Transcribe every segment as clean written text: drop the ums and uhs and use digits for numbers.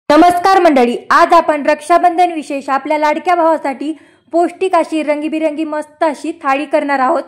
नमस्कार मंडळी, आज आपण रक्षाबंधन विशेष आपल्या लाडक्या भावासाठी पौष्टिक अशी रंगीबिरंगी मस्त अशी थाळी करणार आहोत।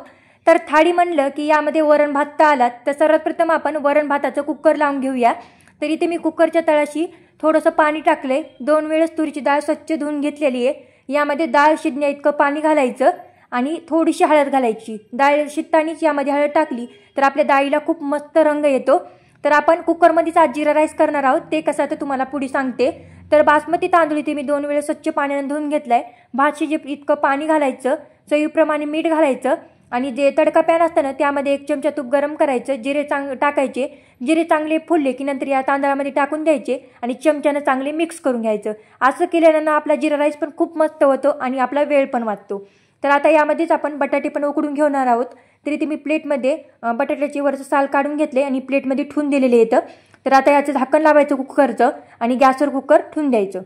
तर थाळी म्हणलं की यामध्ये वरण भात तर आलात, तर सर्वप्रथम आपण वरण भाताचं कुकर लावून घेऊया। तर इथे मी कुकरच्या तळाशी थोडंसं पाणी टाकले, 2 वेळेस तुरीची डाळ स्वच्छ धुवून घेतलेली आहे। यामध्ये डाळ शिजण्या इतकं पाणी घालायचं आणि थोडीशी हळद घालायची। डाळ शिजतानाच यामध्ये हळद टाकली तर आपल्या डाळीला खूप मस्त रंग येतो। तर आपण कुकरमध्येच आज जिरा राईस करणार आहोत, ते कसं तर तुम्हाला पुढे सांगते। तर बासमती तांदूळ इथे मी 2 वेळेस स्वच्छ पाण्याने धुवून घेतलाय। भात शिजे इतकं पाणी घालायचं, चवीप्रमाणे मीठ घालायचं आणि जे तडका पॅन असतं ना त्यामध्ये 1 चमचा तूप गरम करायचं, जिरे टाकायचे। जिरे चांगले फुलले की नंतर या तांदळामध्ये टाकून द्यायचे आणि चमच्याने चांगले मिक्स करून घ्यायचं। असं केल्यानं आपला जिरा राईस पण खूप मस्त होतो आणि आपला वेळ पण वाचतो। तर आता यामध्येच आपण बटाटे पण उकडून घेणार आहोत। तरी ते मी प्लेटमध्ये बटाट्याची वरचं साल काढून घेतले आणि प्लेटमध्ये ठेवून दिलेले आहेत। तर आता याचं झाकण लावायचं कुकरचं आणि गॅसवर कुकर ठेवून द्यायचं।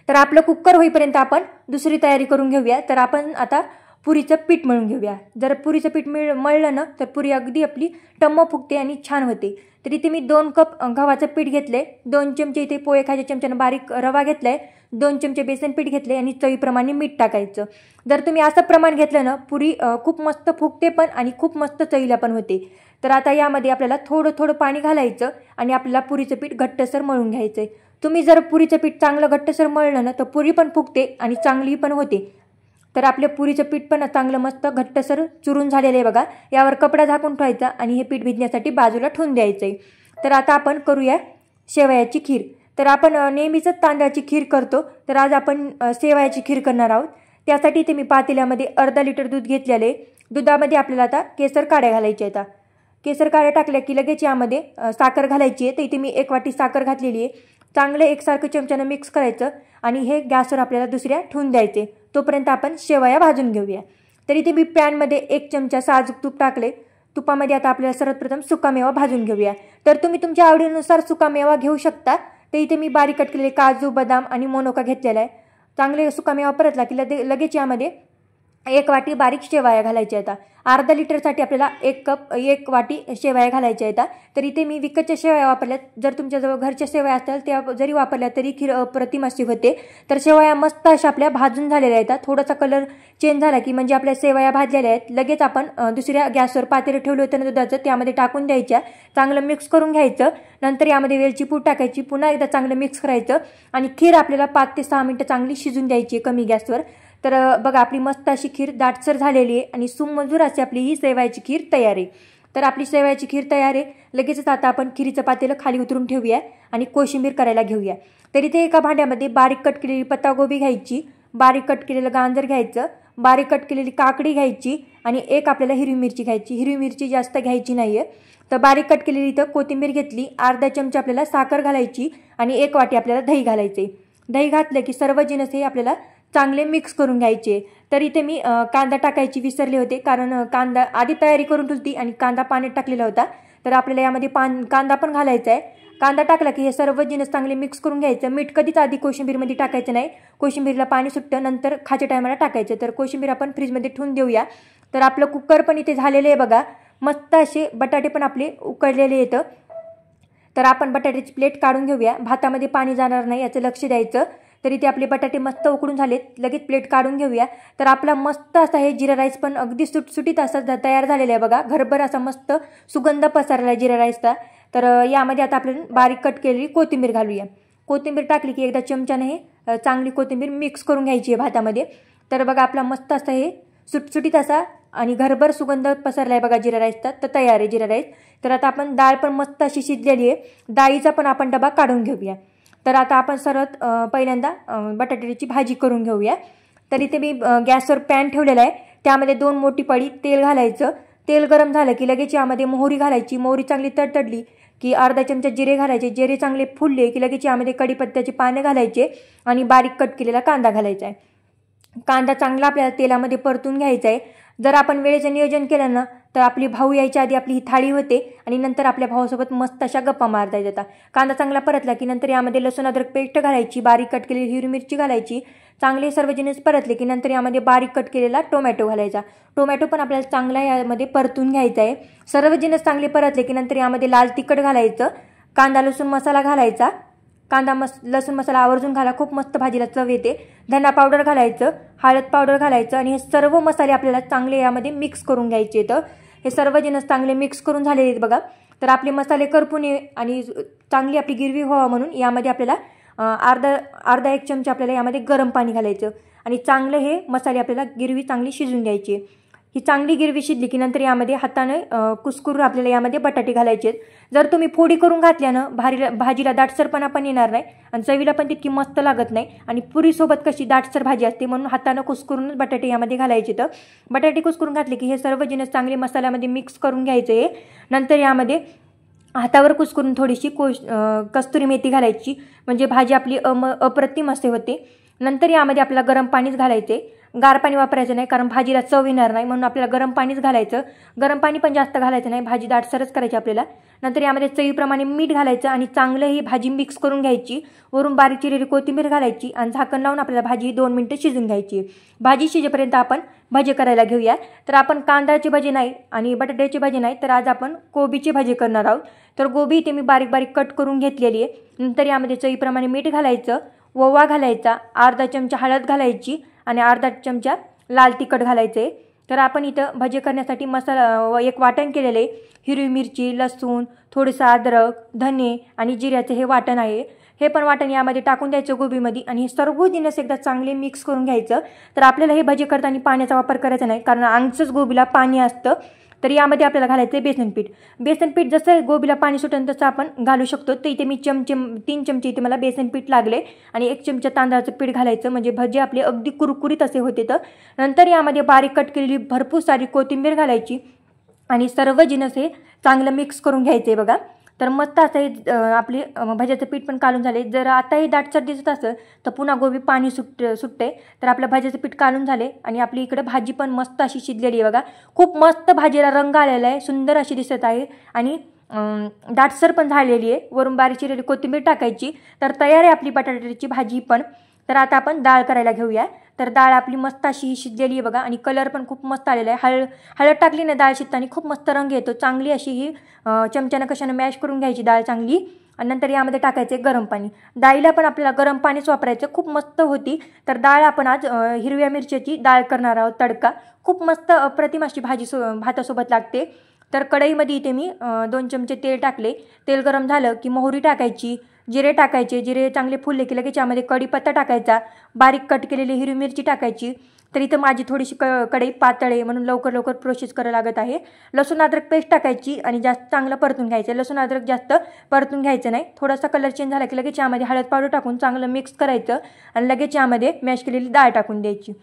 तर आपलं कुकर होईपर्यंत आपण दुसरी तयारी करून घेऊया। तर आपण आता पुरीचं पीठ मळून घेऊया। जर पुरीचं पीठ मळलं ना तर पुरी अगदी आपली टम्म फुगते आणि छान होते। तर इथे मी 2 कप गव्हाचं पीठ घेतले, 2 चमचे इथे पोहे खायच्या चमच्याने बारीक रवा घेतलाय, 2 चमचे बेसन पीठ घेतले आणि चवीप्रमाणे मीठ टाकायचं। जर तुम्ही असं प्रमाण घेतलं ना पुरी खूप मस्त फुगते पण आणि खूप मस्त चवीला पण होते। तर आता यामध्ये आपल्याला थोडं थोडं पाणी घालायचं आणि आपल्याला पुरीचं पीठ घट्टसर मळून घ्यायचंय। तुम्ही जर पुरीचं पीठ चांगलं घट्टसर मळलं ना तर पुरी पण फुगते आणि चांगली पण होते। तर आपल्या पुरीचं पीठ पण चांगलं मस्त घट्टसर चुरून झालेलं आहे बघा। यावर कपडा झाकून ठेवायचा आणि हे पीठ भिजण्यासाठी बाजूला ठेवून द्यायचंय। तर आता आपण करूया शेवयाची खीर। तर आपण नेहमीच तांदळाची खीर करतो, तर आज आपण शेवयाची खीर करणार आहोत। त्यासाठी इथे मी पातेल्यामध्ये अर्धा लिटर दूध घेतलेले, दुधामध्ये आपल्याला आता केसर काड्या घालायच्या आहेत। केसर काड्या टाकल्या की लगेच यामध्ये साखर घालायची आहे। तर इथे मी 1 वाटी साखर घातलेली आहे। चांगलं एकसारखं चमच्यानं मिक्स करायचं आणि हे गॅसवर आपल्याला दुसऱ्या ठेवून द्यायचे। तोपर्यंत आपण शेवया भाजून घेऊया। तर इथे मी पॅनमध्ये 1 चमचा साजूक तूप टाकले। तुपामध्ये आता आपल्याला सर्वप्रथम सुकामेवा भाजून घेऊया। तर तुम्ही तुमच्या आवडीनुसार सुकामेवा घेऊ शकता। तर इथे मी बारीक कट केलेले काजू, बदाम आणि मोनोका घेतलेला आहे। चांगले सुकामेवा परतला की लगेच यामध्ये 1 वाटी बारीक शेवया घालायच्या आहेत। अर्धा लिटरसाठी आपल्याला 1 वाटी शेवया घालायच्या आहेत। तर इथे मी विकतच्या शेवया वापरल्यात, जर तुमच्याजवळ घरच्या शेवया असतील त्या जरी वापरल्या तरी खीर अप्रतिम अशी होते। तर शेवया मस्त अशा आपल्या भाजून झालेल्या आहेत। थोडासा कलर चेंज झाला की म्हणजे आपल्या शेवया भाजलेल्या आहेत। लगेच आपण दुसऱ्या गॅसवर पातेलं ठेवलं होतं ना दुधाचं, त्यामध्ये टाकून द्यायच्या, चांगलं मिक्स करून घ्यायचं। नंतर यामध्ये वेलची पूड टाकायची, पुन्हा एकदा चांगलं मिक्स करायचं आणि खीर आपल्याला 5 ते 6 मिनिटं चांगली शिजून द्यायची कमी गॅसवर। तर बघा आपली मस्त अशी खीर दाटसर झालेली आहे आणि सुमधुर अशी आपली ही शेवयाची खीर तयार आहे। तर आपली शेवयाची खीर तयार आहे। लगेचच आता आपण खीरीचं पातेलं खाली उतरून ठेवूया आणि कोशिंबीर करायला घेऊया। तर इथे एका भांड्यामध्ये बारीक कट केलेली पत्तागोबी घ्यायची, बारीक कट केलेलं गाजर घ्यायचं, बारीक कट केलेली काकडी घ्यायची आणि एक आपल्याला हिरवी मिरची घ्यायची। हिरवी मिरची जास्त घ्यायची नाहीये। तर बारीक कट केलेली इथं कोथिंबीर घेतली, अर्धा चमचा आपल्याला साखर घालायची आणि 1 वाटी आपल्याला दही घालायचे। दही घातलं की सर्व जिन्नस हे आपल्याला चांगले मिक्स करून घ्यायचे। तर इथे मी कांदा टाकायची विसरले होते, कारण कांदा आधी तयारी करून ठेवली आणि कांदा पाण्यात टाकलेला होता। तर आपल्याला यामध्ये कांदा पण घालायचा आहे। कांदा टाकला की हे सर्व जिन्नस चांगले मिक्स करून घ्यायचं। मीठ कधीच आधी कोशिंबीरमध्ये टाकायचं नाही, कोशिंबीरला पाणी सुटतं, नंतर खाच्या टायमाला टाकायचं। तर कोशिंबीर आपण फ्रीजमध्ये ठेवून देऊया। तर आपलं कुकर पण इथे झालेले आहे बघा, मस्त असे बटाटे पण आपले उकडलेले आहेत। तर आपण बटाट्याची प्लेट काढून घेऊया, भातामध्ये पाणी जाणार नाही याचं लक्ष द्यायचं। तर इथे आपले बटाटे मस्त उकडून झालेत, लगेच प्लेट काढून घेऊया। तर आपला मस्त असा हे जिरा राईस पण अगदी सुटसुटीत असा तयार झालेला आहे बघा, घरभर असा मस्त सुगंध पसरला आहे जिरा राईसचा। तर यामध्ये आता आपण बारीक कट केलेली कोथिंबीर घालूया। कोथिंबीर टाकली की एकदा चमच्याने हे चांगली कोथिंबीर मिक्स करून घ्यायची आहे भातामध्ये। तर बघा आपला मस्त असा हे सुटसुटीत असा आणि घरभर सुगंध पसरला आहे बघा जिरा राईसचा। तर तयार आहे जिरा राईस। तर आता आपण डाळ पण मस्त अशी शिजलेली आहे, डाळीचा पण आपण डबा काढून घेऊया। तर आता आपण सर्वात पहिल्यांदा बटाट्याची भाजी करून घेऊया। तर इथे मी गॅसवर पॅन ठेवलेला आहे, त्यामध्ये 2 मोठी पळी तेल घालायचं। तेल गरम झालं की लगेच यामध्ये मोहरी घालायची, मोहरी चांगली तडतडली की अर्धा चमचा जिरे घालायचे, जिरे चांगले फुलले की लगेच यामध्ये कढीपत्त्याचे पानं घालायचे आणि बारीक कट केलेला कांदा घालायचा आहे। कांदा चांगला आपल्याला तेलामध्ये परतून घ्यायचा आहे। जर आपण वेळेचं नियोजन केलं ना तर आपली भाऊ यायच्या आधी आपली ही थाळी होते आणि नंतर आपल्या भावासोबत मस्त अशा गप्पा मारता येतात। कांदा चांगला परतला की नंतर यामध्ये लसूण अद्रक पेस्ट घालायची, बारीक कट केलेली हिरवी मिरची घालायची, चांगले सर्व जिन्नस परतले की नंतर यामध्ये बारीक कट केलेला टोमॅटो घालायचा। टोमॅटो पण आपल्याला चांगला यामध्ये परतून घ्यायचा आहे। सर्व जिन्नस चांगले परतले की नंतर यामध्ये लाल तिखट घालायचं, कांदा लसूण मसाला घालायचा, कांदा लसूण मसाला आवर्जून घाला, खूप मस्त भाजीला चव येते. धना पावडर घालायचं, हळद पावडर घालायचं आणि हे सर्व मसाले आपल्याला चांगले यामध्ये मिक्स करून घ्यायचे. तर हे सर्व जिन्नस चांगले मिक्स करून झालेले आहेत बघा. तर आपले मसाले करपून आणि चांगली आपली गिरवी व्हावं म्हणून यामध्ये आपल्याला अर्धा एक चमचा आपल्याला यामध्ये गरम पाणी घालायचं आणि चांगलं हे मसाले आपल्याला गिरवी चांगली शिजून घ्यायची. ही चांगली गिरवी शिजली की नंतर यामध्ये हाताने कुस्करून आपल्याला यामध्ये बटाटे घालायचे. जर तुम्ही फोडी करून घातल्यानं भाजीला दाटसरपणा पण येणार नाही आणि चवीला पण तितकी मस्त लागत नाही. आणि पुरीसोबत कशी दाटसर भाजी असते म्हणून हातानं कुस्करूनच बटाटे यामध्ये घालायचे. तर बटाटे कुस्करून घातले की हे सर्व जिन्नस चांगले मसाल्यामध्ये मिक्स करून घ्यायचं आहे. नंतर यामध्ये हातावर कुस्करून थोडीशी कस्तुरी मेथी घालायची, म्हणजे भाजी आपली अप्रतिम असे होते. नंतर यामध्ये आपल्याला गरम पाणीच घालायचे. गार पाणी वापरायचं नाही कारण भाजीला चव येणार नाही, म्हणून आपल्याला गरम पाणीच घालायचं. गरम पाणी पण जास्त घालायचं नाही, भाजी दाटसरच करायची आपल्याला. नंतर यामध्ये चवीप्रमाणे मीठ घालायचं आणि चांगलं ही भाजी मिक्स करून घ्यायची. वरून बारीक चिरलेली कोथिंबीर घालायची आणि झाकण लावून आपल्याला भाजी 2 मिनिटं शिजून घ्यायची. भाजी शिजेपर्यंत आपण भजे करायला घेऊया. तर आपण कांद्याची भजी नाही आणि बटाट्याची भजी नाही, तर आज आपण कोबीची भजी करणार आहोत. तर गोबी इथे मी बारीक बारीक कट करून घेतलेली आहे. नंतर यामध्ये चवीप्रमाणे मीठ घालायचं, ओवा घालायचा, अर्धा चमचा हळद घालायची आणि अर्धा चमचा लाल तिखट घालायचे. तर आपण इथं भजे करण्यासाठी मसाला एक वाटण केलेलं आहे. हिरवी मिरची, लसूण, थोडंसं अद्रक, धने आणि जिऱ्याचं हे वाटण आहे. हे पण वाटण यामध्ये टाकून द्यायचं गोबीमध्ये आणि हे सर्व जिन्नस एकदा चांगले मिक्स करून घ्यायचं. तर आपल्याला हे भजे करताना पाण्याचा वापर करायचा नाही कारण आमचंच गोबीला पाणी असतं. तर यामध्ये आपल्याला घालायचं आहे बेसनपीठ. बेसनपीठ जसं गोबीला पाणी सुटेल तसं आपण घालू शकतो. तर इथे मी 3 चमचे इथे मला बेसनपीठ लागले आणि 1 चमचा तांदळाचं पीठ घालायचं, म्हणजे भजे आपले अगदी कुरकुरीत असे होते. तर नंतर यामध्ये बारीक कट केलेली भरपूर सारी कोथिंबीर घालायची आणि सर्व जिन्नस हे चांगलं मिक्स करून घ्यायचं आहे बघा. तर मस्त असं हे आपली भज्याचं पीठ पण काढून झाले. जर आताही दाटसर दिसत असेल तर पुन्हा गोबी पाणी सुटते. तर आपलं भाज्याचं पीठ काढून झाले आणि आपली इकडे भाजी पण मस्त अशी शिजलेली आहे बघा. खूप मस्त भाजीला रंग आलेला आहे, सुंदर अशी दिसत आहे आणि दाटसर पण झालेली आहे. वरून बारीक चिरलेली कोथिंबीर टाकायची. तर तयार आहे आपली बटाट्याची भाजी पण. तर आता आपण डाळ करायला घेऊया. तर डाळ आपली मस्त अशी ही शिजलेली आहे बघा आणि कलर पण खूप मस्त आलेला आहे. हळद टाकली ना डाळ शिजताना खूप मस्त रंग येतो. चांगली अशी ही चमच्यानं कशानं मॅश करून घ्यायची डाळ चांगली आणि नंतर यामध्ये टाकायचे गरम पाणी. डाळीला पण आपल्याला गरम पाणीच वापरायचं, खूप मस्त होती. तर डाळ आपण आज हिरव्या मिरच्याची डाळ करणार आहोत तडका. खूप मस्त अप्रतिम अशी भाजी भातासोबत लागते. तर कढईमध्ये इथे मी 2 चमचे तेल टाकले. तेल गरम झालं की मोहरी टाकायची, जिरे टाकायचे. जिरे चांगले फुलले की लगेच यामध्ये कढीपत्ता टाकायचा, बारीक कट केलेली हिरवी मिरची टाकायची. तर इथं माझी थोडीशी कढई पातळ आहे म्हणून लवकर लवकर प्रोसेस करावं लागत आहे. लसूण अद्रक पेस्ट टाकायची आणि जास्त चांगलं परतून घ्यायचं. लसूण अद्रक जास्त परतून घ्यायचं नाही. थोडासा कलर चेंज झाला की लगेच यामध्ये हळद पावडर टाकून चांगलं मिक्स करायचं आणि लगेच यामध्ये मॅश केलेली डाळ टाकून द्यायची.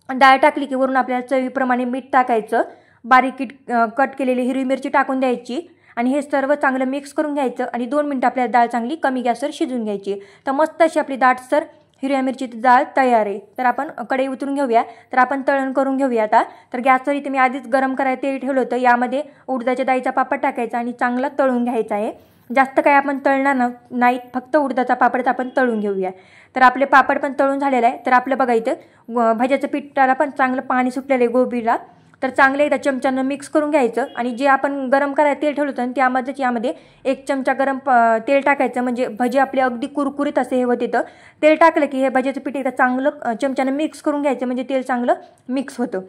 डाळ टाकली की वरून आपल्याला चवीप्रमाणे मीठ टाकायचं, बारीक कट केलेली हिरवी मिरची टाकून द्यायची आणि हे सर्व चांगलं मिक्स करून घ्यायचं आणि 2 मिनिटं आपल्याला डाळ चांगली कमी गॅसवर शिजून घ्यायची. तर मस्त अशी आपली दाटसर हिरव्या मिरचीची डाळ तयार आहे. तर आपण कढई उतरून घेऊया. तर आपण तळण करून घेऊया आता. तर गॅसवर इथे मी आधीच गरम करायला तेल ठेवलं होतं. यामध्ये उडदाच्या डाळीचा पापड टाकायचा आणि चांगला तळून घ्यायचा आहे. जास्त काय आपण तळणार नाहीत, फक्त उडदाचा पापडच आपण तळून घेऊया. तर आपले पापड पण तळून झालेलं आहे. तर आपलं बघा इथं भज्याचं पिठाला पण चांगलं पाणी सुटलेलं आहे गोबीला. तर चांगलं एकदा चमच्यानं मिक्स करून घ्यायचं आणि जे आपण गरम करायला तेल ठेवलं होतं त्यामध्येच यामध्ये 1 चमचा गरम तेल टाकायचं, म्हणजे भजे आपले अगदी कुरकुरीत असे हे होते. तर तेल टाकलं की हे भज्याचं पीठ एकदा चांगलं चमच्यानं मिक्स करून घ्यायचं, म्हणजे तेल चांगलं मिक्स होतं.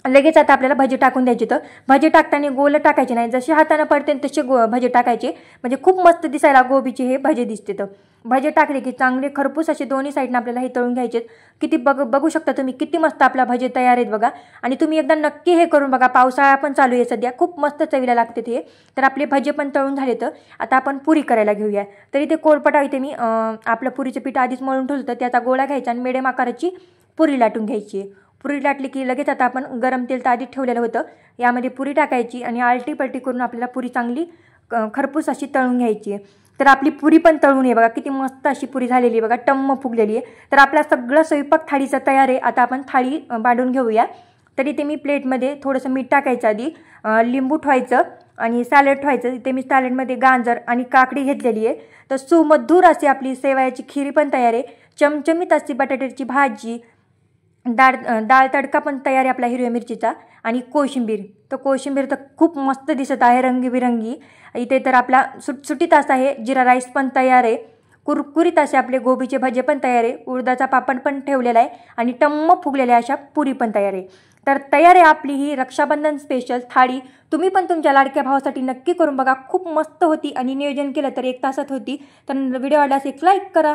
लगेच आता आपल्याला भजे टाकून द्यायचे. तर भजे टाकताना गोल टाकायचे नाही, जसे हाताने पडते तसे भजे टाकायचे, म्हणजे खूप मस्त दिसायला गोबीचे हे भजे दिसते. तर भजे टाकले की चांगले खरपूस असे दोन्ही साईडनं आपल्याला हे तळून घ्यायचे. किती बघू शकता तुम्ही किती मस्त आपला भजे तयार आहेत बघा. आणि तुम्ही एकदा नक्की हे करून बघा. पावसाळा पण चालू आहे सध्या, खूप मस्त चवीला लागते ते. तर आपले भजे पण तळून झाले. तर आता आपण पुरी करायला घेऊया. तर इथे कोळपटा इथे मी आपलं पुरीचं पीठ आधीच मळून ठेवलं होतं, त्याचा गोळा घ्यायचा आणि मिडियम आकाराची पुरी लाटून घ्यायची. पुरी लाटली की लगेच आता आपण गरम तेल तर आधीच ठेवलेलं होतं, यामध्ये पुरी टाकायची आणि आलटी पलटी करून आपल्याला पुरी चांगली खरपूस अशी तळून घ्यायची आहे. तर आपली पुरी पण तळून आहे बघा, किती मस्त अशी पुरी झालेली आहे बघा, टम्म फुगलेली आहे. तर आपला सगळं स्वयंपाक थाळीचा तयार आहे. आता आपण थाळी बांधून घेऊया. तरी ते मी प्लेटमध्ये थोडंसं मीठ टाकायचं, आधी लिंबू ठेवायचं आणि सॅलड ठेवायचं. इथे मी सॅलडमध्ये गाजर आणि काकडी घेतलेली आहे. तर सुमधुर अशी आपली शेवयाची खीर पण तयार आहे. चमचमीत अशी बटाट्याची भाजी, डाळ तडका पण तयार आहे आपला हिरव्या मिरचीचा आणि कोशिंबीर. तर कोशिंबीर तर खूप मस्त दिसत आहे रंगीबिरंगी. इथे तर आपला सुटसुटीत असा आहे जिरा राईस पण तयार आहे. कुरकुरीत असे आपले गोबीचे भजे पण तयार आहे, उडदाचा पापड पण ठेवलेला आहे आणि टम्म फुगलेल्या अशा पुरी पण तयार आहे। तर तयार आहे आपली ही रक्षाबंधन स्पेशल थाळी। तुम्ही पण तुमच्या लाडक्या भावासाठी नक्की करून बघा, खूप मस्त होती आणि नियोजन केलं तर 1 तासात होती। तर व्हिडिओ आवडल्यास एक लाईक करा।